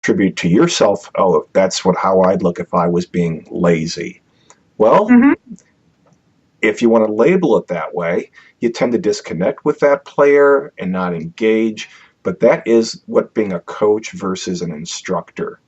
attribute to yourself, oh, that's how I'd look if I was being lazy. Well, if you want to label it that way, you tend to disconnect with that player and not engage. But that is what being a coach versus an instructor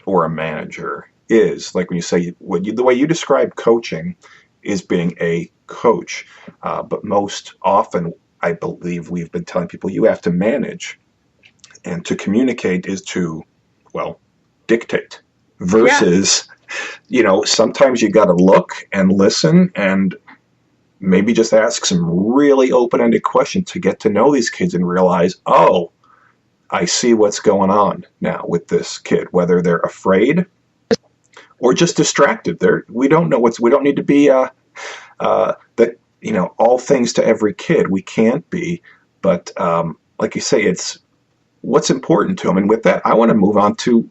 or a manager is. Like when you say, the way you describe coaching is being a coach. But most often, I believe we've been telling people you have to manage. And to communicate is to, well, dictate. Versus, sometimes you got to look and listen and maybe just ask some really open-ended questions to get to know these kids and realize, oh, I see what's going on now with this kid, whether they're afraid or just distracted. We don't need to be all things to every kid. We can't be, but like you say, it's what's important to them. And with that, I want to move on to,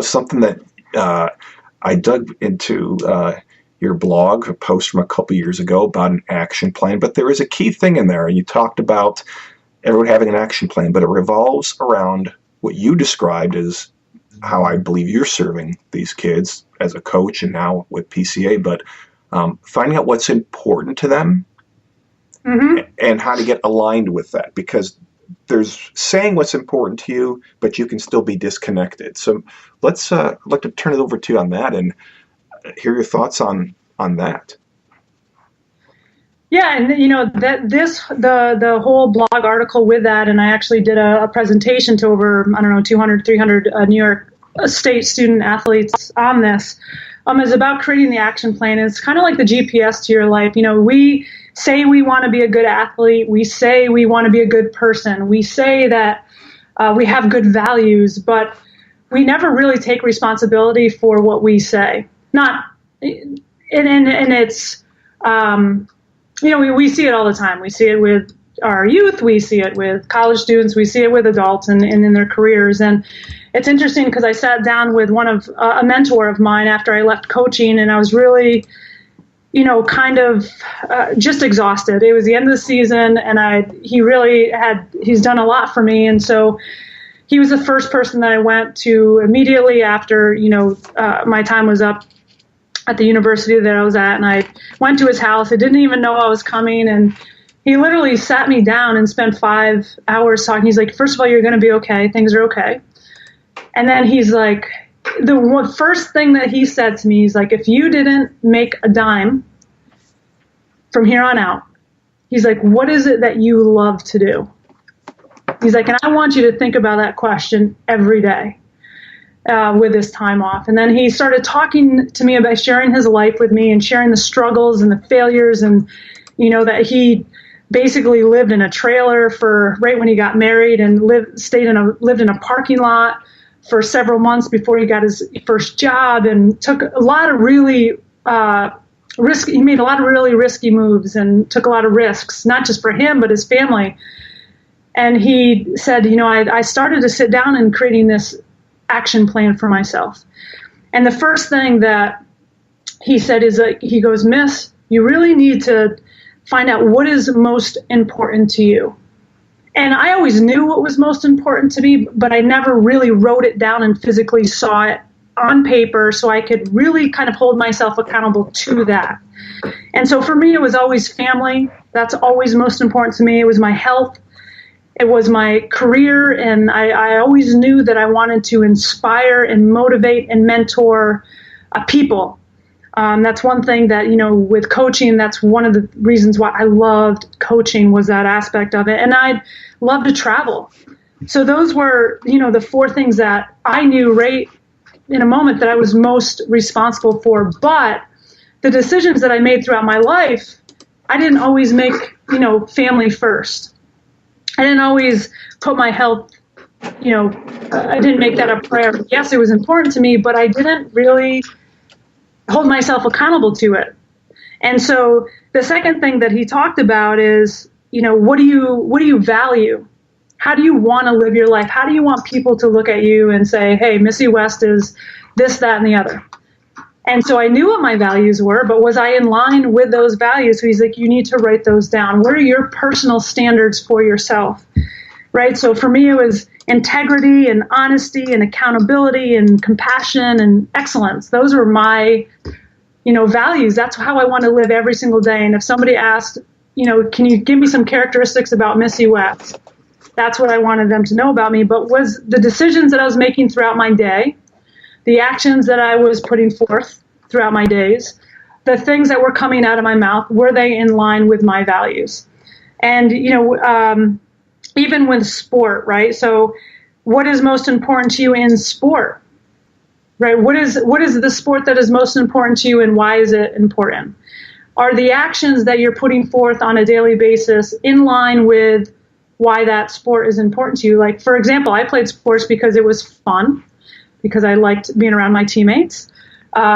something that I dug into your blog, a post from a couple years ago about an action plan. But there is a key thing in there, and you talked about everyone having an action plan, but it revolves around what you described as how I believe you're serving these kids as a coach and now with PCA, but finding out what's important to them and how to get aligned with that, because there's saying what's important to you, but you can still be disconnected. So I'd like to turn it over to you on that and hear your thoughts on that. Yeah, and the whole blog article with that, and I actually did a presentation to over 200, 300 New York State student athletes on this. Is about creating the action plan. It's kind of like the GPS to your life. We say we want to be a good athlete. We say we want to be a good person. We say that we have good values, but we never really take responsibility for what we say. And it's, we see it all the time. We see it with our youth. We see it with college students. We see it with adults and in their careers. And it's interesting because I sat down with a mentor of mine after I left coaching, and I was really, just exhausted. It was the end of the season, and he's done a lot for me. And so he was the first person that I went to immediately after, my time was up at the university that I was at, and I went to his house. I didn't even know I was coming, and he literally sat me down and spent 5 hours talking. He's like, first of all, you're going to be okay. Things are okay. And then he's like, the first thing that he said to me, he's like, if you didn't make a dime from here on out, he's like, what is it that you love to do? He's like, and I want you to think about that question every day with this time off. And then he started talking to me about sharing his life with me and sharing the struggles and the failures, and, that he basically lived in a trailer for right when he got married and lived in a parking lot for several months before he got his first job, and took a lot of really he made a lot of really risky moves and took a lot of risks, not just for him, but his family. And he said, I started to sit down and creating this action plan for myself. And the first thing that he said is, he goes, Miss, you really need to find out what is most important to you. And I always knew what was most important to me, but I never really wrote it down and physically saw it on paper so I could really kind of hold myself accountable to that. And so for me, it was always family. That's always most important to me. It was my health. It was my career. And I always knew that I wanted to inspire and motivate and mentor people. That's one thing that, with coaching, that's one of the reasons why I loved coaching, was that aspect of it. And I'd love to travel. So those were, the 4 things that I knew right in a moment that I was most responsible for. But the decisions that I made throughout my life, I didn't always make, family first. I didn't always put my health, I didn't make that a priority. Yes, it was important to me, but I didn't really hold myself accountable to it. And so the second thing that he talked about is, what do you value? How do you want to live your life? How do you want people to look at you and say, hey, Missy West is this, that, and the other? And so I knew what my values were, but was I in line with those values? So he's like, you need to write those down. What are your personal standards for yourself? right? So for me, it was integrity and honesty and accountability and compassion and excellence. Those are my, values. That's how I want to live every single day. And if somebody asked, can you give me some characteristics about Missy West? That's what I wanted them to know about me. But was the decisions that I was making throughout my day, the actions that I was putting forth throughout my days, the things that were coming out of my mouth, were they in line with my values? And, even with sport, right? So what is most important to you in sport, right? What is the sport that is most important to you, and why is it important? Are the actions that you're putting forth on a daily basis in line with why that sport is important to you? Like, for example, I played sports because it was fun, because I liked being around my teammates,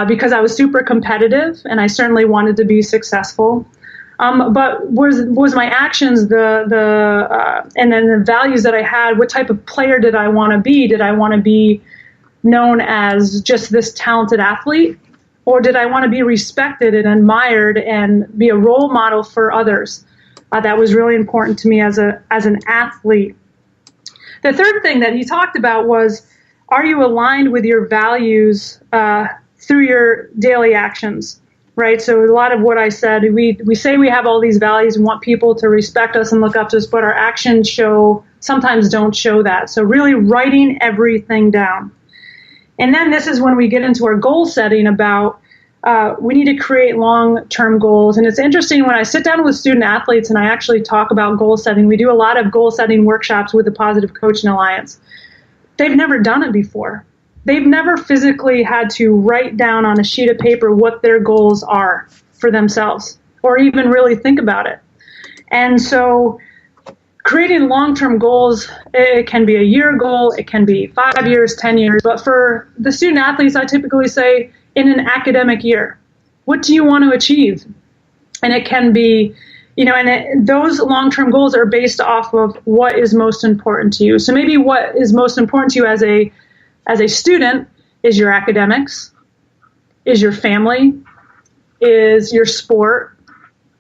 because I was super competitive and I certainly wanted to be successful. But was my actions and then the values that I had? What type of player did I want to be? Did I want to be known as just this talented athlete, or did I want to be respected and admired and be a role model for others? That was really important to me as an athlete. The third thing that he talked about was, are you aligned with your values through your daily actions? Right. So a lot of what I said, we say we have all these values and want people to respect us and look up to us, but our actions sometimes don't show that. So really writing everything down. And then this is when we get into our goal setting about we need to create long-term goals. And it's interesting when I sit down with student athletes and I actually talk about goal setting. We do a lot of goal setting workshops with the Positive Coaching Alliance. They've never done it before. They've never physically had to write down on a sheet of paper what their goals are for themselves, or even really think about it. And so creating long-term goals, it can be a year goal, it can be 5 years, 10 years, but for the student athletes, I typically say in an academic year, what do you want to achieve? And it can be, those long-term goals are based off of what is most important to you. So maybe what is most important to you as a student is your academics, is your family, is your sport,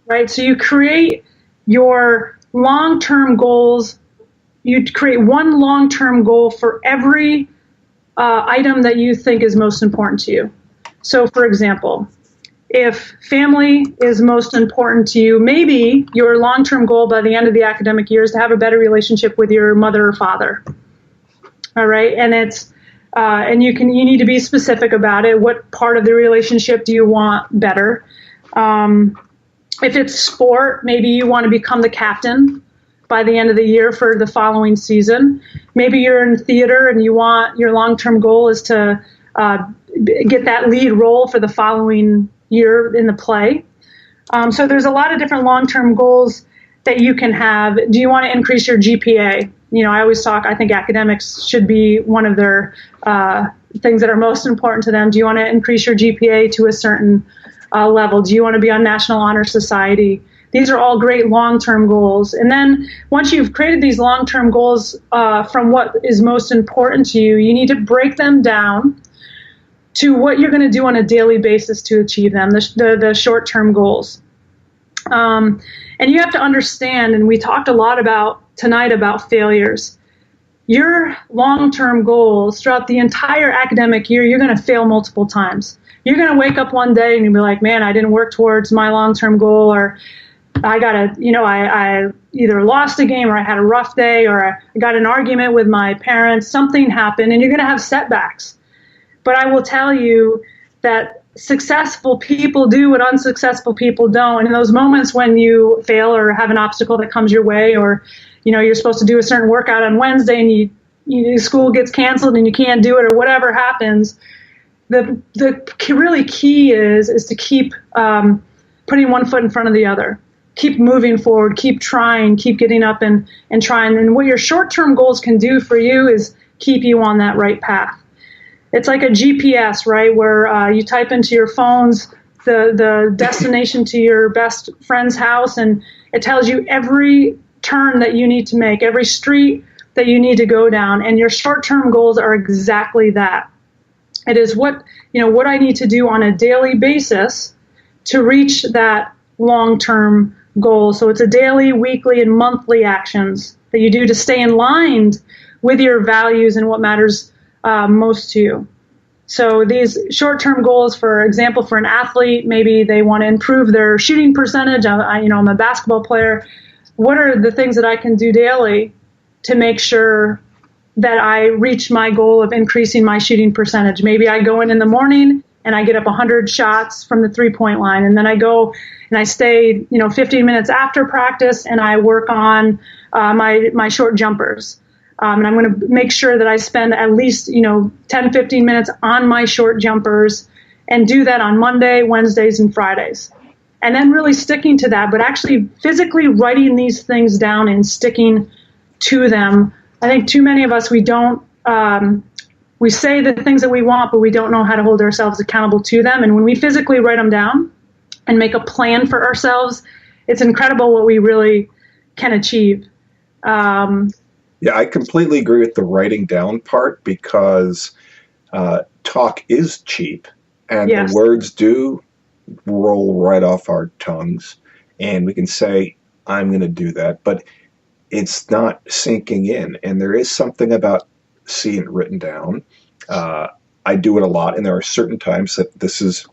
right? So you create your long-term goals. You create one long-term goal for every item that you think is most important to you. So, for example, if family is most important to you, maybe your long-term goal by the end of the academic year is to have a better relationship with your mother or father. All right, and you need to be specific about it. What part of the relationship do you want better? If it's sport, maybe you want to become the captain by the end of the year for the following season. Maybe you're in theater and your long-term goal is to get that lead role for the following year in the play. So there's a lot of different long-term goals that you can have. Do you want to increase your GPA? I always I think academics should be one of their things that are most important to them. Do you want to increase your GPA to a certain level? Do you want to be on National Honor Society? These are all great long-term goals. And then once you've created these long-term goals from what is most important to you, you need to break them down to what you're going to do on a daily basis to achieve them, the short-term goals. And you have to understand, and we talked a lot tonight about failures. Your long-term goals throughout the entire academic year, you're going to fail multiple times. You're going to wake up one day and you'll be like, man, I didn't work towards my long-term goal, or I either lost a game, or I had a rough day, or I got an argument with my parents. Something happened, and you're going to have setbacks. But I will tell you that successful people do what unsuccessful people don't. And in those moments when you fail or have an obstacle that comes your way, or you're supposed to do a certain workout on Wednesday and school gets canceled and you can't do it, or whatever happens, the really key is to keep putting one foot in front of the other. Keep moving forward, keep trying, keep getting up and trying. And what your short-term goals can do for you is keep you on that right path. It's like a GPS, right, where you type into your phones the destination to your best friend's house, and it tells you every turn that you need to make, every street that you need to go down. And your short-term goals are exactly that. It is what I need to do on a daily basis to reach that long-term goal. So it's a daily, weekly, and monthly actions that you do to stay in line with your values and what matters most to you. So these short-term goals, for example, for an athlete, maybe they want to improve their shooting percentage. I'm a basketball player. What are the things that I can do daily to make sure that I reach my goal of increasing my shooting percentage? Maybe I go in the morning and I get up 100 shots from the three-point line, and then I go and I stay 15 minutes after practice and I work on my short jumpers. And I'm going to make sure that I spend at least 10, 15 minutes on my short jumpers, and do that on Monday, Wednesdays, and Fridays. And then really sticking to that, but actually physically writing these things down and sticking to them. I think too many of us, we don't, we say the things that we want, but we don't know how to hold ourselves accountable to them. And when we physically write them down and make a plan for ourselves, it's incredible what we really can achieve. Yeah, I completely agree with the writing down part, because talk is cheap, and Yes. the words do roll right off our tongues, and we can say, I'm going to do that, but it's not sinking in. And there is something about seeing it written down. I do it a lot, and there are certain times that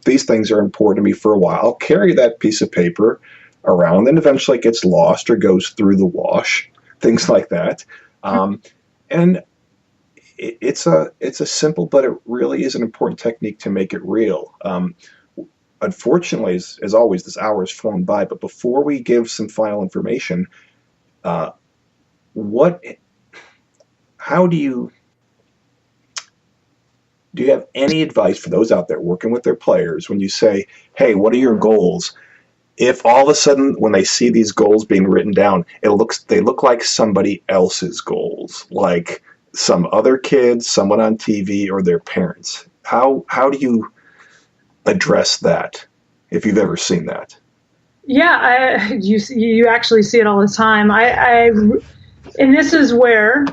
these things are important to me for a while. I'll carry that piece of paper around, and eventually it gets lost or goes through the wash, things like that. And it's a simple, but it really is an important technique to make it real. Unfortunately, as always, this hour has flown by, but before we give some final information, how do you have any advice for those out there working with their players when you say, hey, what are your goals? If all of a sudden when they see these goals being written down, they look like somebody else's goals, like some other kids, someone on TV, or their parents. How do you address that, if you've ever seen that? Yeah, you actually see it all the time. And this is where,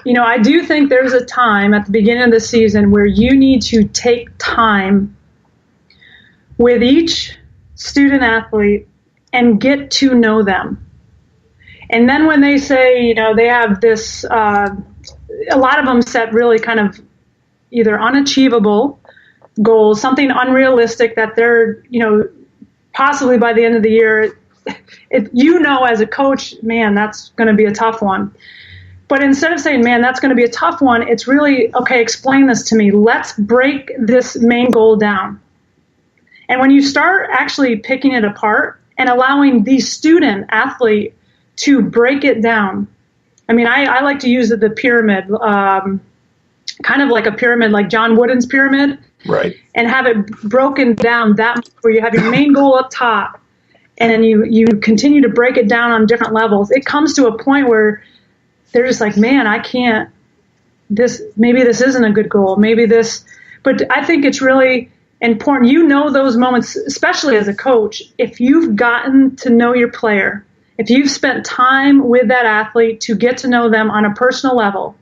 I do think there's a time at the beginning of the season where you need to take time with each student athlete and get to know them. And then when they say, they have this, a lot of them set really kind of either unachievable goals, something unrealistic that they're, possibly by the end of the year, as a coach, man, that's going to be a tough one. But instead of saying, man, that's going to be a tough one, it's really, okay, explain this to me. Let's break this main goal down. And when you start actually picking it apart and allowing the student athlete to break it down, I like to use the pyramid, kind of like a pyramid, like John Wooden's pyramid, right? And have it broken down where you have your main goal up top, and then you continue to break it down on different levels. It comes to a point where they're just like, man, I can't. Maybe this isn't a good goal. But I think it's really important. Those moments, especially as a coach, if you've gotten to know your player, if you've spent time with that athlete to get to know them on a personal level,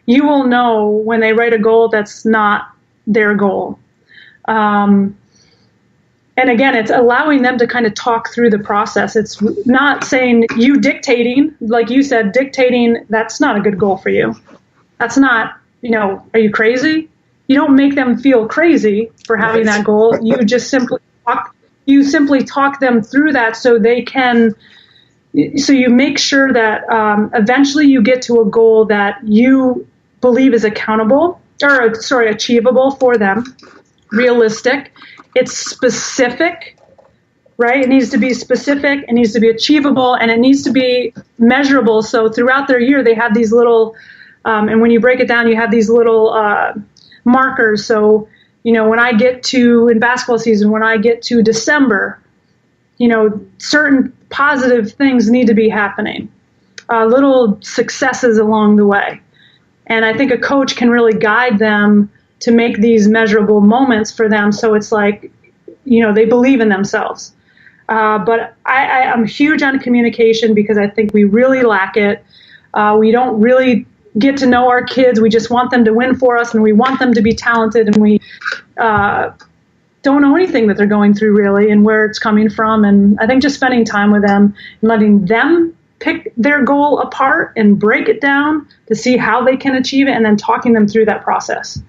you will know when they write a goal that's not their goal. And again, it's allowing them to kind of talk through the process. It's not saying you dictating, like you said, that's not a good goal for you. That's not, are you crazy? You don't make them feel crazy for having that goal. You just simply talk them through that so you make sure that eventually you get to a goal that you believe is achievable for them, realistic. It's specific, right? It needs to be specific, it needs to be achievable, and it needs to be measurable. So throughout their year, they have these little, and when you break it down, you have these little markers. So, when I get to, in basketball season, when I get to December, certain positive things need to be happening, little successes along the way. And I think a coach can really guide them to make these measurable moments for them. So it's like, they believe in themselves. But I'm huge on communication because I think we really lack it. We don't really get to know our kids. We just want them to win for us, and we want them to be talented, and we don't know anything that they're going through really and where it's coming from. And I think just spending time with them and letting them pick their goal apart and break it down to see how they can achieve it, and then talking them through that process.